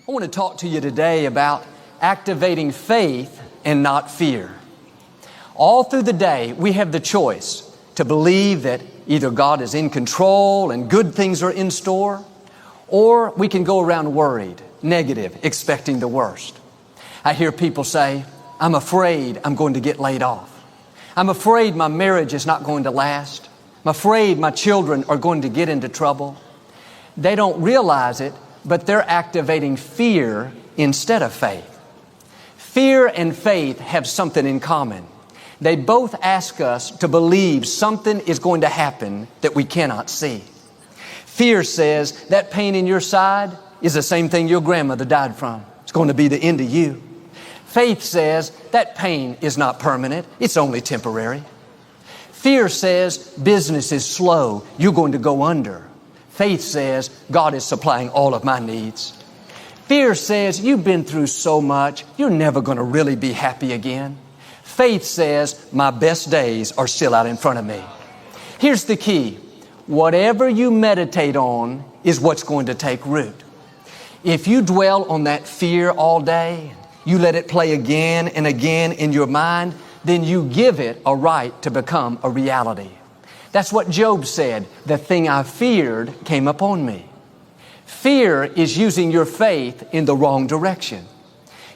I want to talk to you today about activating faith and not fear. All through the day, we have the choice to believe that either God is in control and good things are in store, or we can go around worried, negative, expecting the worst. I hear people say, I'm afraid I'm going to get laid off. I'm afraid my marriage is not going to last. I'm afraid my children are going to get into trouble. They don't realize it, but they're activating fear instead of faith. Fear and faith have something in common. They both ask us to believe something is going to happen that we cannot see. Fear says that pain in your side is the same thing your grandmother died from. It's going to be the end of you. Faith says that pain is not permanent. It's only temporary. Fear says business is slow. You're going to go under. Faith says God is supplying all of my needs. Fear says you've been through so much, you're never going to really be happy again. Faith says my best days are still out in front of me. Here's the key. Whatever you meditate on is what's going to take root. If you dwell on that fear all day, you let it play again and again in your mind, then you give it a right to become a reality. That's what Job said. The thing I feared came upon me. Fear is using your faith in the wrong direction.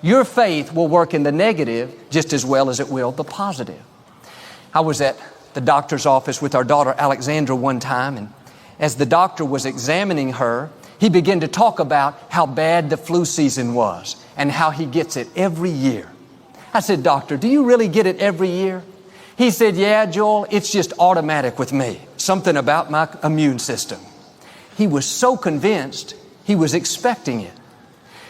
Your faith will work in the negative just as well as it will the positive. I was at the doctor's office with our daughter Alexandra one time, and as the doctor was examining her, he began to talk about how bad the flu season was and how he gets it every year. I said, Doctor, do you really get it every year? He said, yeah, Joel, it's just automatic with me. Something about my immune system. He was so convinced, he was expecting it.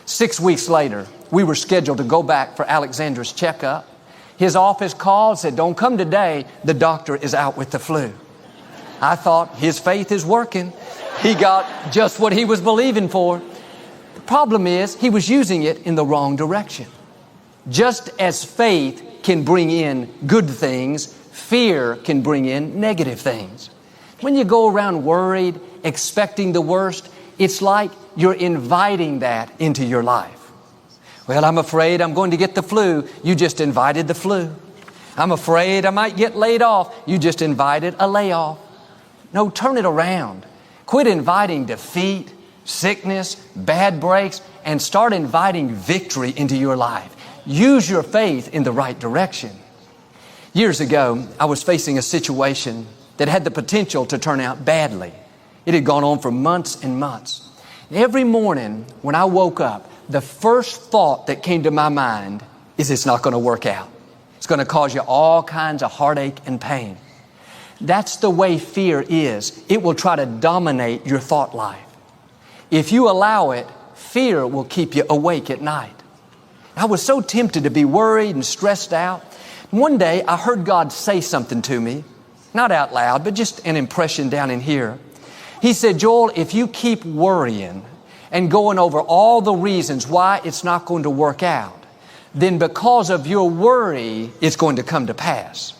6 weeks later, we were scheduled to go back for Alexandra's checkup. His office called, said, don't come today. The doctor is out with the flu. I thought his faith is working. He got just what he was believing for. The problem is he was using it in the wrong direction. Just as faith can bring in good things, fear can bring in negative things. When you go around worried, expecting the worst, it's like you're inviting that into your life. Well, I'm afraid I'm going to get the flu. You just invited the flu. I'm afraid I might get laid off. You just invited a layoff. No, turn it around. Quit inviting defeat, sickness, bad breaks, and start inviting victory into your life. Use your faith in the right direction. Years ago, I was facing a situation that had the potential to turn out badly. It had gone on for months and months. Every morning when I woke up, the first thought that came to my mind is it's not going to work out. It's going to cause you all kinds of heartache and pain. That's the way fear is. It will try to dominate your thought life. If you allow it, fear will keep you awake at night. I was so tempted to be worried and stressed out. One day I heard God say something to me, not out loud, but just an impression down in here. He said, Joel, if you keep worrying and going over all the reasons why it's not going to work out, then because of your worry, it's going to come to pass.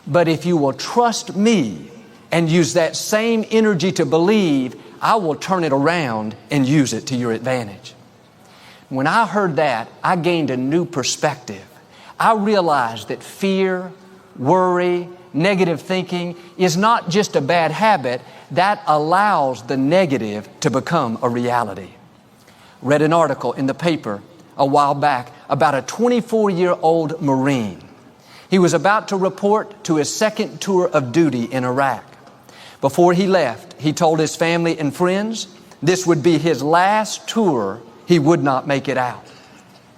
But if you will trust me and use that same energy to believe, I will turn it around and use it to your advantage. When I heard that, I gained a new perspective. I realized that fear, worry, negative thinking is not just a bad habit. That allows the negative to become a reality. Read an article in the paper a while back about a 24-year-old Marine. He was about to report to his second tour of duty in Iraq. Before he left, he told his family and friends this would be his last tour. He would not make it out.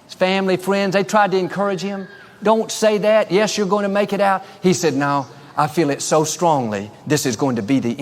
His family, friends, they tried to encourage him. Don't say that. Yes, you're going to make it out. He said, no, I feel it so strongly. This is going to be the end.